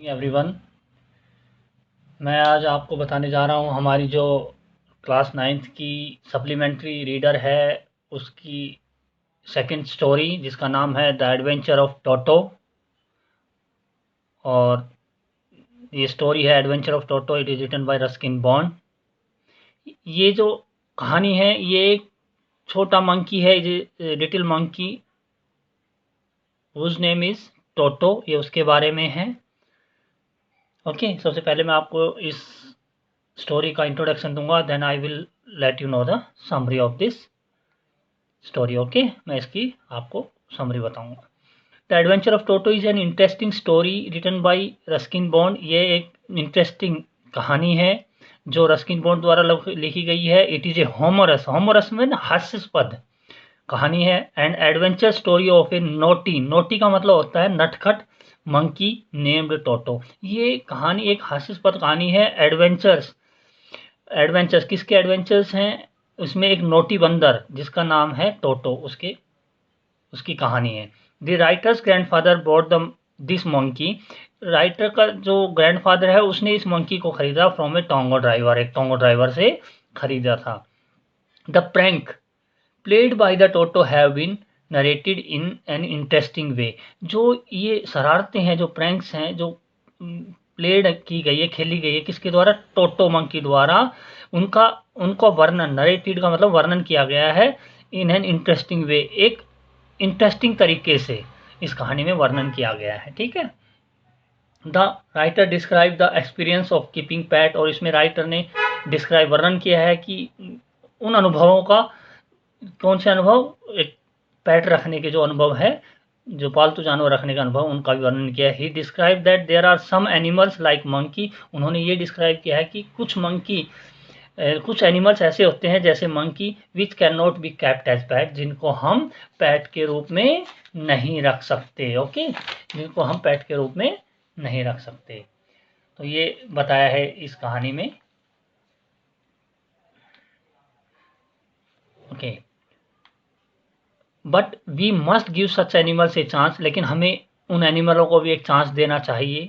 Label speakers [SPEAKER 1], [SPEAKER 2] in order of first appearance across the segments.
[SPEAKER 1] Everyone, मैं आज आपको बताने जा रहा हूँ हमारी जो क्लास 9th की सप्लीमेंट्री रीडर है उसकी सेकंड स्टोरी जिसका नाम है द एडवेंचर ऑफ टोटो। और ये स्टोरी है adventure of Toto. It is written by Ruskin Bond. ये जो कहानी है ये एक छोटा मंकी है, little monkey whose name is Toto. ये उसके बारे में है। ओके, सबसे पहले मैं आपको इस स्टोरी का इंट्रोडक्शन दूंगा, then I will let you know the summary of this story. Okay, मैं इसकी आपको समरी बताऊंगा। The adventure of Toto is an interesting story written by Ruskin Bond. ये एक इंटरेस्टिंग कहानी है जो रस्किन बॉन्ड द्वारा लिखी गई है। इट इज ए होमरस, होमरस में हास्यास्पद कहानी है। And adventure story of A naughty, naughty का मतलब होता है नटखट मंकी नेम्ड टोटो। ये कहानी एक हास्यास्पद कहानी है। एडवेंचर्स, एडवेंचर्स किसके एडवेंचर्स हैं? उसमें एक नोटी बंदर जिसका नाम है टोटो, उसकी कहानी है। The writer's grandfather bought the this monkey. Writer का जो ग्रैंडफादर है उसने इस मंकी को खरीदा फ्रॉम ए टोंगो ड्राइवर, एक टोंगो ड्राइवर से खरीदा था। The prank played by the Toto have been narrated in an interesting way. जो ये शरारतें हैं, जो प्रैंक्स हैं, जो प्लेड की गई है, खेली गई है, किसके द्वारा? टोटो मंकी द्वारा। उनका उनका वर्णन, नरेटेड का मतलब वर्णन किया गया है इन एन इंटरेस्टिंग वे, एक इंटरेस्टिंग तरीके से इस कहानी में वर्णन किया गया है। ठीक है। The writer describe the experience of keeping PAT. और इसमें राइटर ने डिस्क्राइब, वर्णन किया है कि उन अनुभवों का, कौन से अनुभव? एक पेट रखने के जो अनुभव है, जो पालतू जानवर रखने का अनुभव, उनका भी वर्णन किया है। He describe that there are some animals like monkey. उन्होंने ये डिस्क्राइब किया है कि कुछ मंकी, कुछ एनिमल्स ऐसे होते हैं जैसे monkey which can not be kept as pet, जिनको हम पैट के रूप में नहीं रख सकते। ओके, जिनको हम पैट के रूप में नहीं रख सकते। तो ये बताया है इस कहानी में। Okay, but we must give such animals a chance. लेकिन हमें उन एनिमलों को भी एक चांस देना चाहिए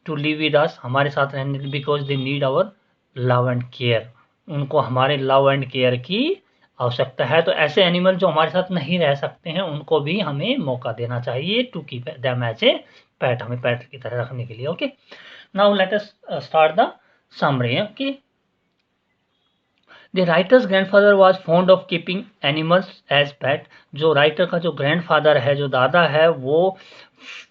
[SPEAKER 1] टू लिव विद अस, हमारे साथ रहने, because they need our love and care. उनको हमारे लव एंड केयर की आवश्यकता है। तो ऐसे एनिमल जो हमारे साथ नहीं रह सकते हैं उनको भी हमें मौका देना चाहिए to keep them as a pet, हमें पैट की तरह रखने के लिए। Okay, now let us start the summary. Okay, the writer's grandfather was fond of keeping animals as pet. जो राइटर का जो ग्रैंडफादर है, जो दादा है, वो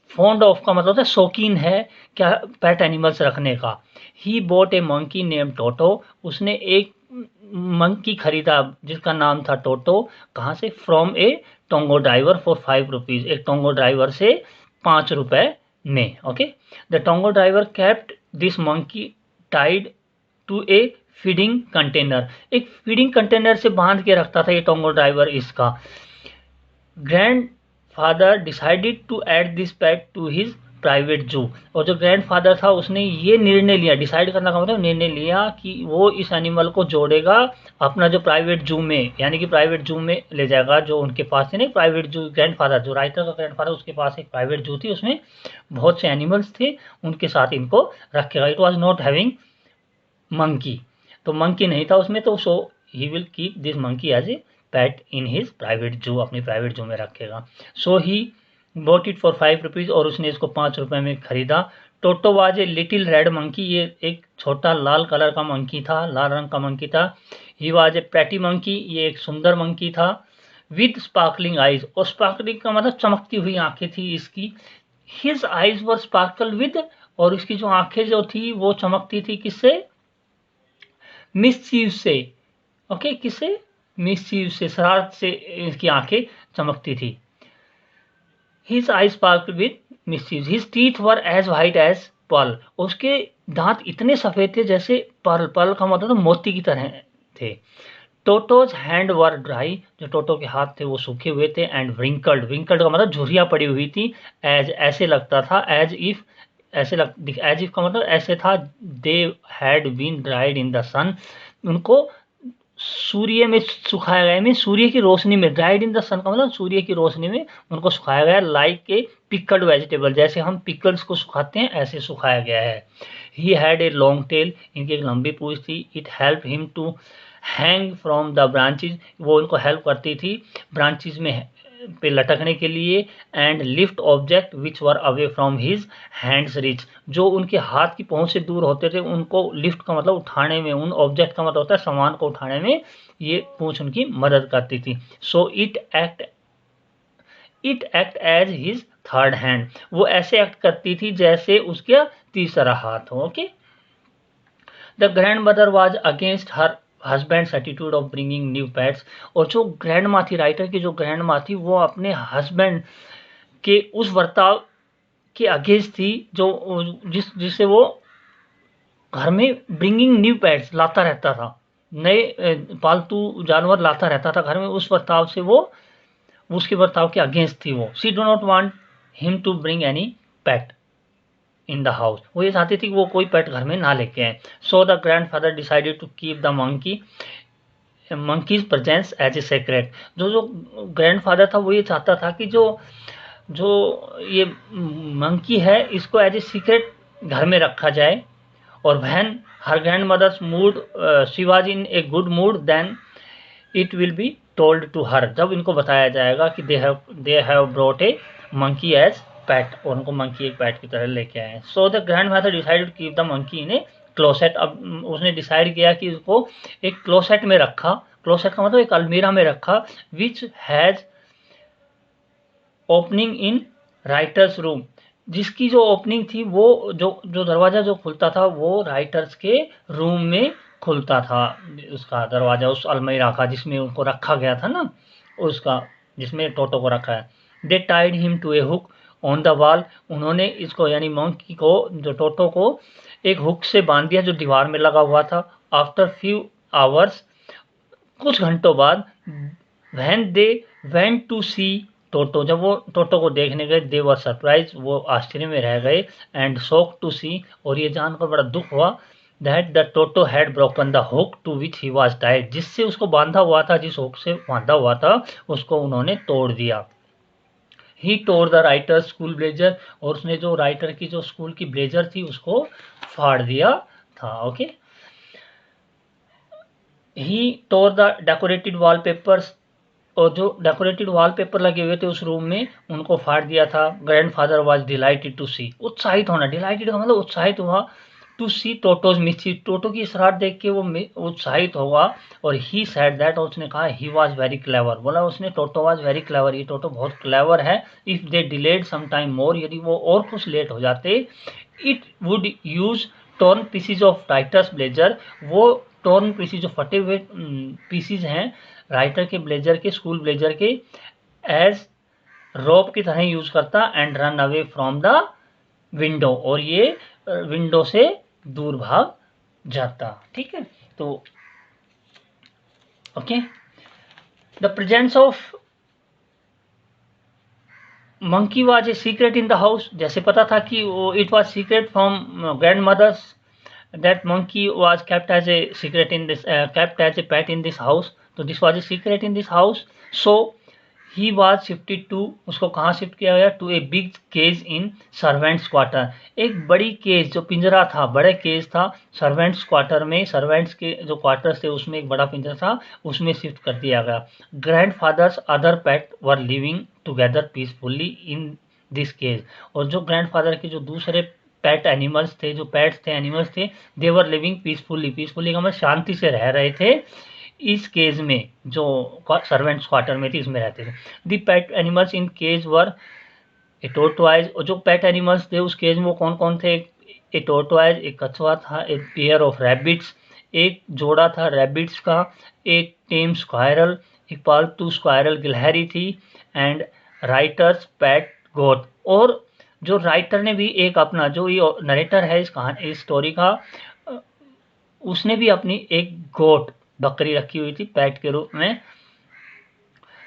[SPEAKER 1] फॉन्ड ऑफ का मतलब है शौकीन है क्या? पेट एनिमल्स रखने का। He bought a monkey name Toto. उसने एक मंकी खरीदा जिसका नाम था टोटो। कहाँ से? From a tonga driver for 5 rupees. एक टोंगो ड्राइवर से 5 रुपए में। Okay, the tonga driver kept this monkey tied to a feeding container. एक फीडिंग कंटेनर से बांध के रखता था ये टोंगो ड्राइवर इसका। Grandfather decided to add this pet to his private zoo. और जो ग्रैंड फादर था उसने ये निर्णय लिया, डिसाइड करना का मतलब निर्णय लिया कि वो इस एनिमल को जोड़ेगा अपना जो प्राइवेट जू में, यानी कि प्राइवेट जू में ले जाएगा। जो उनके पास थी ना प्राइवेट जू, ग्रैंड फादर, जो राइटर का ग्रैंड फादर, उसके पास एक प्राइवेट जू थी, उसमें बहुत से एनिमल्स थे, उनके साथ इनको रखेगा। It was not having monkey, तो मंकी नहीं था उसमें, तो so he will keep this monkey as a pet in his private zoo, अपनी प्राइवेट जू में रखेगा। So he bought it for 5 rupees. और उसने इसको 5 रुपए में खरीदा। Toto was a little red monkey. ये एक छोटा लाल कलर का मंकी था, लाल रंग का मंकी था। He was a pretty monkey. ये एक सुंदर मंकी था। With sparkling eyes. और स्पार्कलिंग का मतलब चमकती हुई आंखें थी इसकी। His eyes were sparkle with. और इसकी जो आंखें जो थी वो चमकती थी किससे? मिसचीव से। ओके, किससे? मिसचीव से, शरारत से इसकी आंखें चमकती थी। His eye spark with mischief. His teeth were as white as pearl. उसके दांत इतने सफेद थे जैसे पर्ल, पर्ल का मतलब मोती की तरह थे। टोटोज हैंड वर ड्राई। जो टोटो के हाथ थे वो सूखे हुए थे। एंड व्रिंकल्ड, व्रिंकल्ड का मतलब झुर्रियाँ पड़ी हुई थी। एज, ऐसे लगता था, एज इफ, एज इफ का मतलब ऐसे था। They had been dried in the sun. उनको सूर्य में सुखाया गया, मीन सूर्य की रोशनी में, ड्राइड इन द सन का मतलब सूर्य की रोशनी में उनको सुखाया गया, लाइक ए पिकल्ड वेजिटेबल, जैसे हम पिकल्स को सुखाते हैं ऐसे सुखाया गया है। He had a long tail, इनकी एक लंबी पूंछ थी। It help him to hang from the branches, वो उनको हेल्प करती थी ब्रांचेज में पे लटकने के लिए। And lift object which were away from his hands rich, जो उनके हाथ की पहुंच से दूर होते थे उनको लिफ्ट का मतलब उठाने में, उन ऑब्जेक्ट का मतलब होता है सामान को उठाने में, ये पूंछ उनकी मदद करती थी। So it act as his third hand, वो ऐसे एक्ट करती थी जैसे उसका तीसरा हाथ हो। Okay, the grand mother was against her husband attitude of bringing new pets, और जो ग्रैंड माँ थी, राइटर की जो ग्रैंड माँ थी, वो अपने हस्बैंड के उस बर्ताव के अगेंस्ट थी जो जिससे वो घर में ब्रिंगिंग न्यू पेट्स लाता रहता था, नए पालतू जानवर लाता रहता था घर में, उस बर्ताव से वो उसके बर्ताव के अगेंस्ट थी वो। She do not want him to bring any pet in the house, वो ये चाहती थी कि वो कोई पेट घर में ना लेके आए। So the grandfather decided to keep the monkey's presence as a secret, जो ग्रैंडफादर था वो ये चाहता था कि जो जो ये मंकी है इसको एज ए सीक्रेट घर में रखा जाए। और when her grandmother's mood she was in a good mood then it will be told to her, जब इनको बताया जाएगा कि they have brought a monkey as pet, और उनको मंकी एक पैट की तरह लेके आए। So the grandfather decided to keep the monkey in a closet, अब उसने डिसाइड किया कि उसको एक क्लोसेट में रखा, क्लोसेट का मतलब एक अलमीरा में रखा, which has opening in writers room, जिसकी जो ओपनिंग थी वो जो दरवाजा जो खुलता था वो राइटर्स के रूम में खुलता था, उसका दरवाजा उस अलमीरा का जिसमें उनको रखा गया था ना, उसका जिसमें टोटो को रखा है। They tied him to a hook on the wall, उन्होंने इसको यानी मंकी को, जो टोटो को एक हुक से बांध दिया जो दीवार में लगा हुआ था। आफ्टर फ्यू आवर्स, कुछ घंटों बाद, व्हेन दे वेंट टू सी टोटो, जब वो टोटो को देखने गए, दे वर सरप्राइज, वो आश्चर्य में रह गए, एंड शॉक टू सी, और ये जानकर बड़ा दुख हुआ, that the Toto had broken the hook to which he was tied, जिससे उसको बांधा हुआ था, जिस हुक से बांधा हुआ था उसको उन्होंने तोड़ दिया। He tore the writer school blazer, और उसने जो राइटर की जो स्कूल की ब्लेजर थी उसको फाड़ दिया था। Okay, he tore the decorated wallpapers, और जो डेकोरेटेड वॉलपेपर लगे हुए थे उस रूम में उनको फाड़ दिया था। ग्रैंडफादर वाज डिलाइटेड टू सी, उत्साहित होना, डिलाइटेड का मतलब उत्साहित हुआ, टू सी टोटोज मिस्चीफ, टोटो की शरारत देख के वो उत्साहित होगा। और ही सेड दैट, और उसने कहा ही वाज वेरी क्लेवर, बोला उसने टोटो वाज वेरी क्लेवर, ये टोटो बहुत क्लेवर है। If they delayed some time more, यदि वो और कुछ लेट हो जाते, it would use torn pieces of writer's blazer, वो टॉर्न पीसीज जो फटे हुए पीसीज हैं राइटर के ब्लेजर के, स्कूल ब्लेजर के, एज रोप की तरह यूज करता, and run away from the window, और ये विंडो से दूर भाग जाता। ठीक है, तो okay, the presence of monkey was a secret in the house, जैसे पता था कि it was secret from grandmothers, that monkey was kept as a secret in this kept as a pet in this house, तो this was a secret in this house. So he was shifted to, उसको कहाँ shift किया गया, to a big cage in servants quarter, एक बड़ी cage जो पिंजरा था, बड़े केज था सर्वेंट्स क्वार्टर में, सर्वेंट्स के जो क्वार्टर्स थे उसमें एक बड़ा पिंजरा था, उसमें शिफ्ट कर दिया गया। Grandfather's other pet were living together peacefully in this cage, और जो ग्रैंडफादर के जो दूसरे पेट एनिमल्स थे, जो पेट्स थे, एनिमल्स थे, दे वर लिविंग पीसफुली, पीसफुली का मतलब शांति से रह रहे थे इस केज में, जो सर्वेंट्स क्वार्टर में थी इसमें रहते थे। दी pet animals in cage were A tortoise, और जो पेट एनिमल्स थे उस केज में वो कौन कौन थे, ए टोर्टोइज, एक कछुआ था, एक पेयर ऑफ रैबिट्स, एक जोड़ा था रैबिट्स का, एक टेम स्क्वायरल, एक पालतू स्क्वायरल गिलहरी थी, एंड राइटर्स पेट गोट, और जो राइटर ने भी एक अपना, जो ये नरेटर है इस कहानी, इस स्टोरी का, उसने भी अपनी एक गोट बकरी रखी हुई थी पेट के रूप में।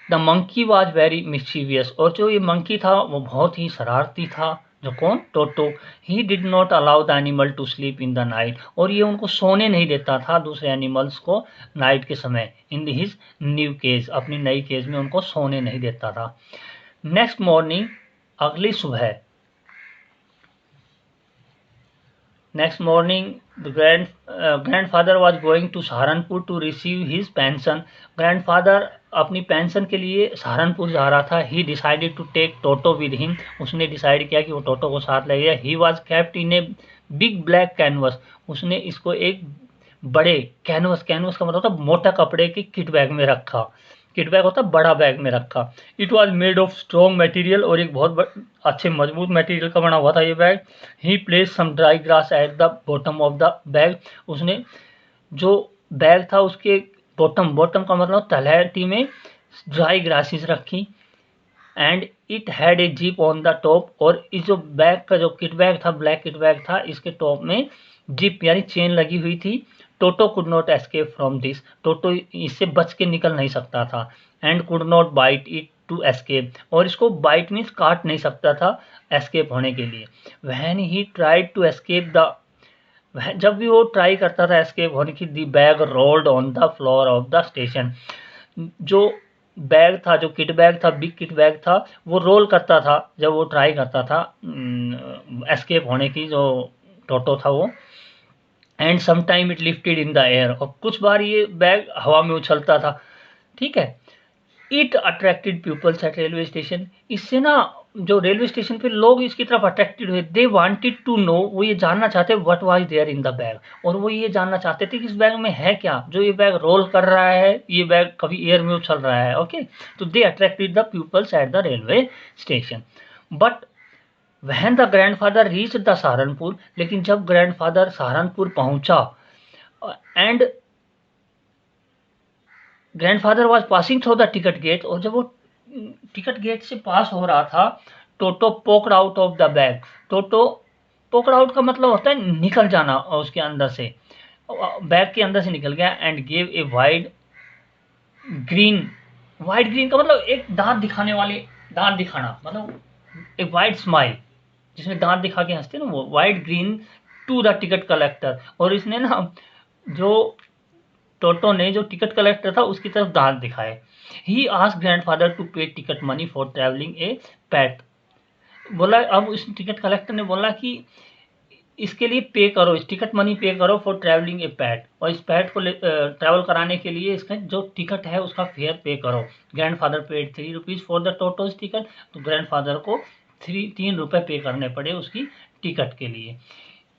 [SPEAKER 1] The monkey was very mischievous, और जो ये मंकी था वो बहुत ही शरारती था, जो कौन, Toto. He did not allow the animal to sleep in the night, और ये उनको सोने नहीं देता था दूसरे एनिमल्स को नाइट के समय, इन हिज न्यू केज, अपनी नई केज में उनको सोने नहीं देता था। नेक्स्ट मॉर्निंग, अगली सुबह, next morning the grandfather was going to Saharanpur to receive his pension. Grandfather अपनी पेंशन के लिए सहारनपुर जा रहा था। He decided to take Toto with him, उसने डिसाइड किया कि वो टोटो को साथ ले गया। He was kept in a big black canvas, उसने इसको एक बड़े कैनवस, कैनवस का मतलब होता मोटा कपड़े के किट बैग में रखा। किट बैग होता बड़ा बैग में रखा। It was made of strong material, और एक बहुत अच्छे मजबूत मटेरियल का बना हुआ था ये bag. He place some dry grass at the bottom of the bag, उसने जो बैग था उसके बॉटम, बॉटम का मतलब तलहटी में ड्राई ग्रासेस रखी। And it had a zip on the top, और इस जो बैग का जो किट बैग था, ब्लैक किट बैग था, इसके टॉप में जिप यानी चेन लगी हुई थी। Toto could not escape from this, Toto इससे बच के निकल नहीं सकता था। And could not bite it to escape, और इसको बाइट मीन्स काट नहीं सकता था एस्केप होने के लिए। When he tried to escape the, जब भी वो ट्राई करता था एस्केप होने की, the bag rolled on the floor of the station, जो बैग था, जो किट बैग था, बिग किट बैग था, वो रोल करता था जब वो ट्राई करता था एस्केप होने की, जो टोटो था वो। And sometime it lifted in the air, और कुछ बार ये बैग हवा में उछलता था। ठीक है। It attracted peoples at railway station, इससे ना जो रेलवे स्टेशन पे लोग इसकी तरफ अट्रैक्टेड हुए। दे वांटेड टू नो, वो ये जानना चाहते what was there in the bag, और वो ये जानना चाहते थे कि इस बैग में है क्या, जो ये बैग रोल कर रहा है, ये बैग कभी एयर में उछल रहा है। ओके, तो they attracted the peoples at the railway station. But when the grandfather reach the Saharanpur, लेकिन जब ग्रैंडफादर सहारनपुर पहुंचा, and grandfather was passing through the ticket gate, और जब वो टिकट गेट से पास हो रहा था, Toto poked out of the bag. Toto, poked out का मतलब होता है निकल जाना, उसके अंदर से, बैग के अंदर से निकल गया। And gave a wide green, wide green का मतलब एक दांत दिखाने वाले, दांत दिखाना मतलब एक वाइड स्माइल, जिसमें दांत दिखा के हंसते ना, वो wide grin to the ticket collector. और इसने ना, जो टोटो ने जो टिकट कलेक्टर था उसकी तरफ दांत दिखाए। ही आस्क्ड ग्रैंडफादर टू पे ticket money for travelling A PAT, बोला, अब इस टिकट कलेक्टर ने बोला कि इसके लिए पे करो, इस टिकट मनी पे करो फॉर ट्रैवलिंग ए पैट, और इस पैट को ट्रैवल कराने के लिए इसका जो टिकट है उसका फेयर पे करो। Grandfather paid ₹3 for the टोटोज ticket, तो ग्रैंडफादर को 3 रुपए पे करने पड़े उसकी टिकट के लिए।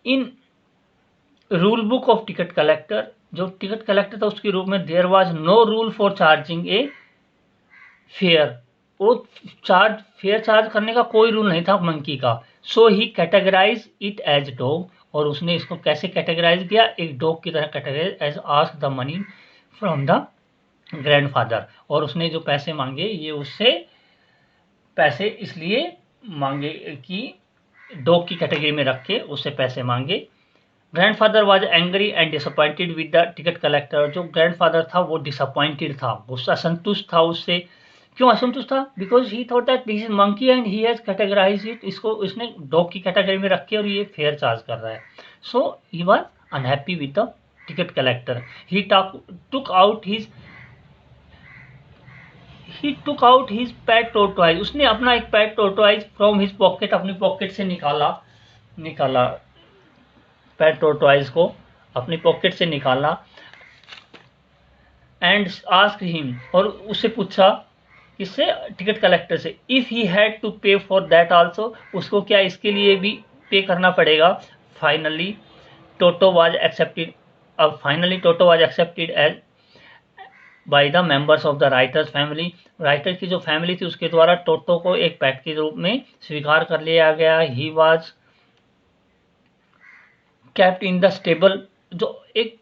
[SPEAKER 1] In rule book of ticket collector, जो टिकट कलेक्टर था उसके रूप में, there was no rule for charging a fare, वो फेयर चार्ज करने का कोई रूल नहीं था मंकी का। So he categorize it as dog, और उसने इसको कैसे कैटेगराइज किया, एक डॉग की तरह categorize, as ask the money from the grandfather, और उसने जो पैसे मांगे ये उससे पैसे इसलिए मांगे कि डॉग की कैटेगरी में रख के उससे पैसे मांगे। Grandfather was angry and disappointed with the ticket collector, जो ग्रैंडफादर था वो डिसअपॉइंटेड था, गुस्सा, असंतुष्ट था उससे। क्यों असंतुष्ट था? Because he thought that this is monkey and he has categorize it, इसको इसने डॉग की कैटेगरी में रख के और ये फेयर चार्ज कर रहा है। So he was unhappy with the ticket collector. He took out his pet tortoise, उसने अपना एक pet tortoise from his pocket, अपनी पॉकेट से निकाला पैट टोरटॉइज को अपनी पॉकेट से निकाला। एंड आस्क्ड हिम, और उससे पूछा, किससे? टिकट कलेक्टर से, if he had to pay for that also, उसको क्या इसके लिए भी पे करना पड़ेगा? फाइनली टोटो वाज एक्सेप्टेड, अब finally Toto was accepted as by the members of the writer's family, writer की जो फैमिली थी उसके द्वारा टोटो को एक पेट के रूप में स्वीकार कर लिया गया। He was kept in the stable, जो एक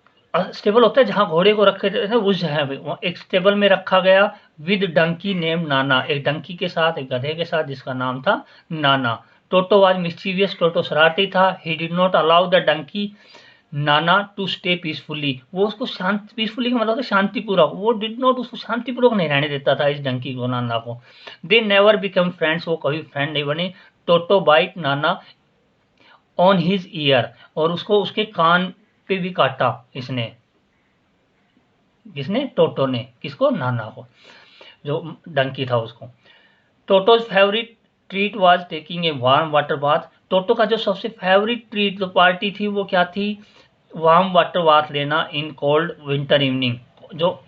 [SPEAKER 1] स्टेबल होता है जहां घोड़े को रखे जाते हैं उस जगह पे, एक स्टेबल में रखा गया। विद डंकी नेम नाना, एक डंकी के साथ, एक गधे के साथ जिसका नाम था नाना। टोटो वाज मिस्चीवियस, टोटो शरारती था। He did not allow the donkey Nana to stay peacefully, वो उसको शांत, पीसफुली का मतलब होता है शांतिपूर्वक, वो डिड नॉट, उसको शांतिपूर्वक नहीं रहने देता था इस डंकी को, नाना को। दे नेवर बिकम फ्रेंड्स, वो कभी फ्रेंड नहीं बने। टोटो bite Nana on his year, और उसको उसके कान पे भी काटा इसने, किसने, टोटो ने, किसको, नाना को, जो डंकी था उसको। Toto's favourite treat was taking a warm water bath. Toto का जो सबसे फेवरेट ट्रीट जो पार्टी थी वो क्या थी, वार्म वाटर बाथ लेना इन कोल्ड विंटर इवनिंग, जो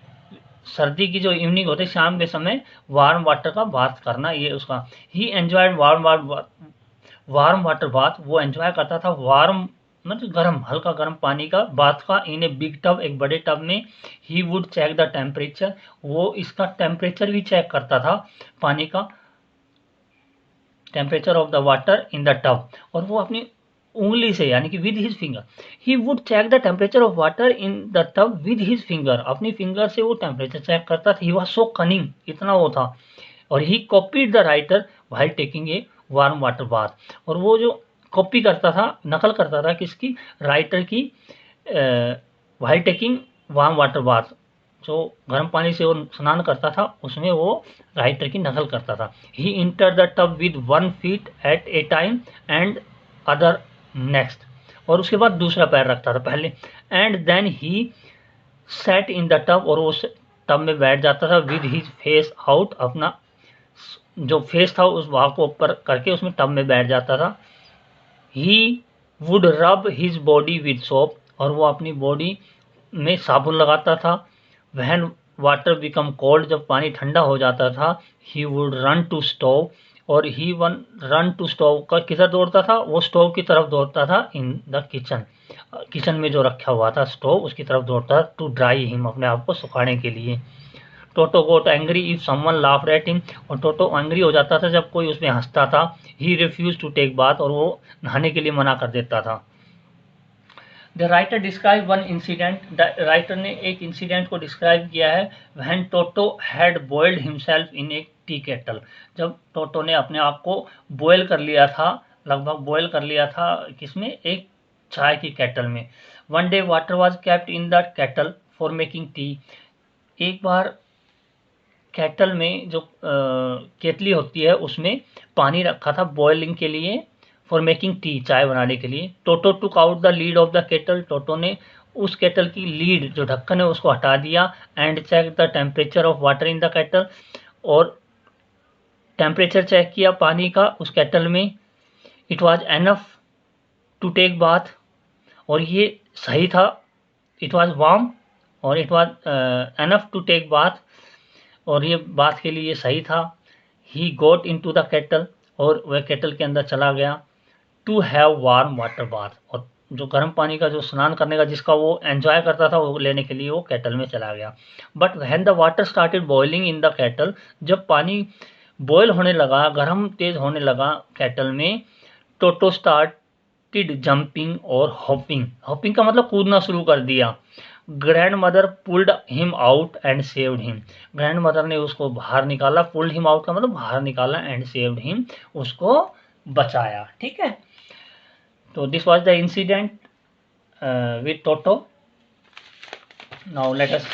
[SPEAKER 1] सर्दी की जो इवनिंग होती है शाम के समय वार्म वाटर का बाथ करना, ये उसका। ही एंजॉयड वार्म वाटर बाथ, वो एंजॉय करता था वार्म मतलब गर्म, हल्का गर्म पानी का बाथ का, इन ए बिग टब, एक बड़े टब में। He would check the temperature, वो इसका टेम्परेचर भी चेक करता था, पानी का temperature of the water in the tub, और वो अपनी उंगली से यानी कि with his finger, he would check the temperature of water in the tub with his finger, अपनी फिंगर से वो टेम्परेचर चेक करता था। ही वॉज सो कनिंग, इतना वो था। और he copied the writer while taking a warm water bath, और वो जो कॉपी करता था, नकल करता था किसकी, राइटर की, while taking warm water bath, जो गर्म पानी से वो स्नान करता था उसमें वो राइटर की नकल करता था। He enter the tub with 1 feet at a time and other next, और उसके बाद दूसरा पैर रखता था पहले, and then he set in the tub, और वो टब में बैठ जाता था विद हिज फेस आउट, अपना जो फेस था उस भाग को ऊपर करके उसमें टब में बैठ जाता था। ही वुड रब हिज बॉडी विद सोप, और वो अपनी बॉडी में साबुन लगाता था। वहन वाटर बिकम कोल्ड, जब पानी ठंडा हो जाता था, he would run to stove, और he won run to stove का किधर दौड़ता था, वो स्टोव की तरफ दौड़ता था, इन द किचन, किचन में जो रखा हुआ था स्टोव उसकी तरफ दौड़ता था, टू ड्राई हिम, अपने आप को सुखाने के लिए। Toto got angry if someone laughed at him, और टोटो एंग्री हो जाता था जब कोई उसमें हंसता था। He refuse to take bath, और वो नहाने के लिए मना कर देता था। The writer describe one incident, writer ने एक इंसिडेंट को डिस्क्राइब किया है। When Toto had boiled himself in a tea kettle, जब टोटो ने अपने आप को बॉयल कर लिया था, लगभग बॉयल कर लिया था, किसमें, एक चाय की केटल में। One day water was kept in the kettle for making tea, एक बार केटल में जो केतली होती है उसमें पानी रखा था बॉइलिंग के लिए, फॉर मेकिंग टी, चाय बनाने के लिए। Toto took out the lid of the kettle, Toto ने उस केटल की लीड जो ढक्कन है उसको हटा दिया। And check the temperature of water in the kettle, और टेम्परेचर चेक किया पानी का उस केटल में। It was enough to take bath, और ये सही था, इट वॉज वार्म, और it was enough to take bath, और ये बात के लिए सही था। He got into the kettle, और वह केटल के अंदर चला गया, to have warm water bath, और जो गर्म पानी का जो स्नान करने का जिसका वो एंजॉय करता था वो लेने के लिए वो केटल में चला गया। But when the water started boiling in the kettle, जब पानी बॉयल होने लगा, गर्म तेज होने लगा केटल में, टोटो स्टार्टेड जंपिंग और हॉपिंग, हॉपिंग का मतलब कूदना शुरू कर दिया। Grand mother pulled him out and saved him, grand mother ने उसको बाहर निकाला, पुल्ड हिम आउट का मतलब बाहर निकाला, एंड सेव्ड हिम, उसको बचाया। ठीक है, तो this was the incident with toto. Now let us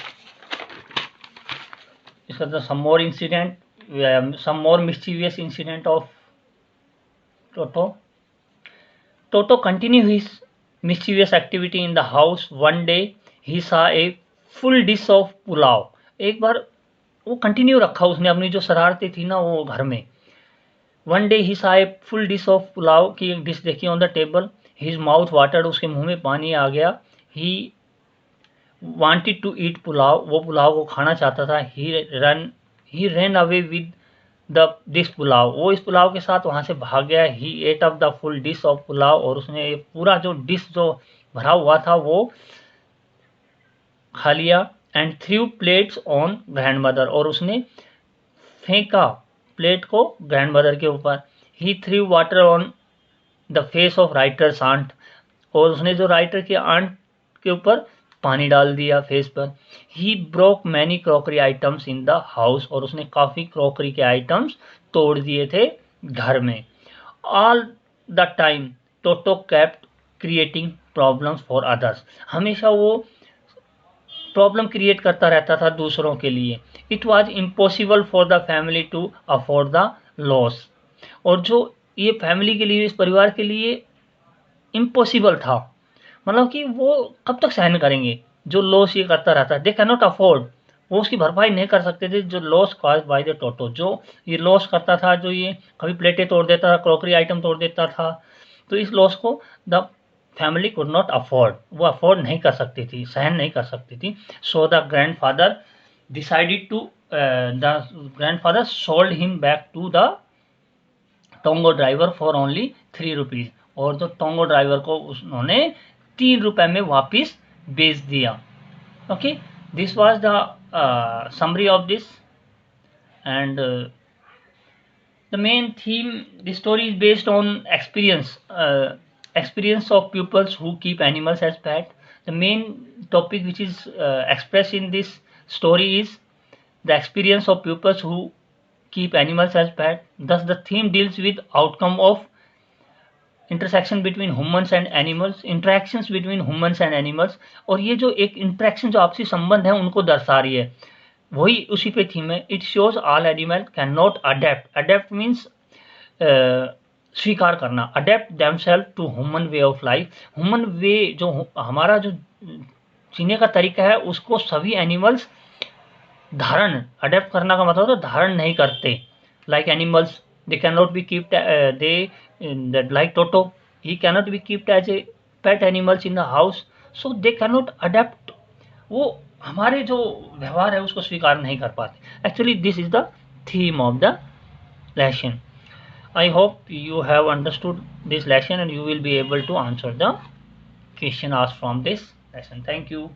[SPEAKER 1] discuss some more incident, some more mischievous incident of Toto. Toto continued his mischievous activity in the house. One day he saw a full dish of pulao, एक बार वो continue रखा उसने अपनी जो शरारतें थी ना वो घर में। One day he saw a full dish of pulao की एक डिश देखी on the table. His mouth watered, उसके मुंह में पानी आ गया। He wanted to eat pulao, वो पुलाव को खाना चाहता था। He run away with the this pulao, वो इस पुलाव के साथ वहाँ से भाग गया। He ate up the full dish of pulao, और उसने ये पूरा जो डिश जो भरा हुआ था वो खा लिया। And threw plates on grandmother, और उसने फेंका प्लेट को ग्रैंड मदर के ऊपर। He threw water on the face of writer's aunt, और उसने जो राइटर के आंट के ऊपर पानी डाल दिया फेस पर। He broke many crockery items in the house, और उसने काफ़ी क्रॉकरी के आइटम्स तोड़ दिए थे घर में। All the time toto kept creating problems for others, हमेशा वो प्रॉब्लम क्रिएट करता रहता था दूसरों के लिए। It was impossible for the family to afford the loss, और जो ये फैमिली के लिए, इस परिवार के लिए इम्पॉसिबल था। मतलब कि वो कब तक सहन करेंगे जो लॉस ये करता रहता है। दे कैन नॉट अफोर्ड, वो उसकी भरपाई नहीं कर सकते थे जो लॉस कॉज्ड बाय द टोटो, जो ये लॉस करता था, जो ये कभी प्लेटें तोड़ देता था, क्रॉकरी आइटम तोड़ देता था, तो इस लॉस को the family could not afford, वो अफोर्ड नहीं कर सकती थी, सहन नहीं कर सकती थी। So the grandfather decided to the grandfather sold him back to the tonga driver for only 3 rupees, और तो टोंगो ड्राइवर को उन्होंने 3 रुपए में वापिस बेच दिया। Okay, this was the summary of this, and the main theme, the story is based on experience of pupils who keep animals as pet. The main topic which is expressed in this story is the experience of pupils who keep animals as pet. Thus the theme deals with outcome of intersection between humans and animals, interactions between humans and animals, और ये जो एक interaction, जो आपसी संबंध है, उनको दर्शा रही है, वही उसी पे थीम है। It shows all animal can not adapt, adapt means स्वीकार करना, adapt themselves to human way of life. Human way, जो हमारा जो जीने का तरीका है, उसको सभी एनिमल्स धारण, अडेप्ट करना का मतलब तो धारण नहीं करते। Like animals, they cannot be kept they that like Toto, he cannot be kept as a pet animals in the house, so they cannot adapt, वो हमारे जो व्यवहार है उसको स्वीकार नहीं कर पाते। Actually this is the theme of the lesson. I hope you have understood this lesson and you will be able to answer the question asked from this lesson. Thank you.